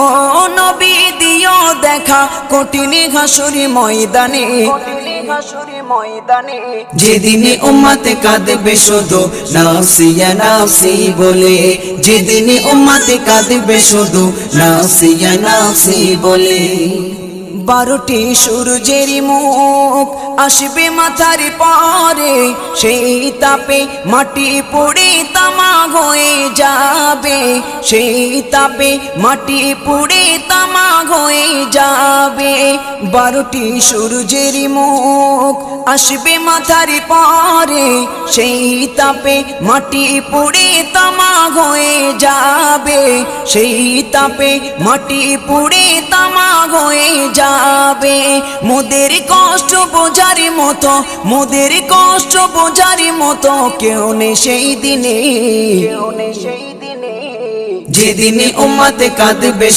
ও নবী দিও দেখা কঠিন হাসুরি ময়দানে, যেদিনে উম্মতে কাঁদবে শুধু নাফসি ইয়া নাফসি বলে, যেদিনে উম্মতে কাঁদবে শুধু নাফসি ইয়া নাফসি বলে। 12টি সূর্যের মুখ আসবে মাথার পরে, সেই তাপে মাটি পুড়ে তামা হয়ে যাবে, সেই তাপে মাটি পুড়ে তামা হয়ে যাবে। 12টি সূর্যের মুখ আসবে মাথার পরে, সেই তাপে মাটি পুড়ে তামা হয়ে যাবে, সেই তাপে মাটি পুড়ে তামা হয়ে যাবে। মোদের কষ্ট বোঝার মতো, মোদের কষ্ট বোঝার মতো কেউ নেই সেই দিনে, যেদিনে উম্মতে কাঁদবে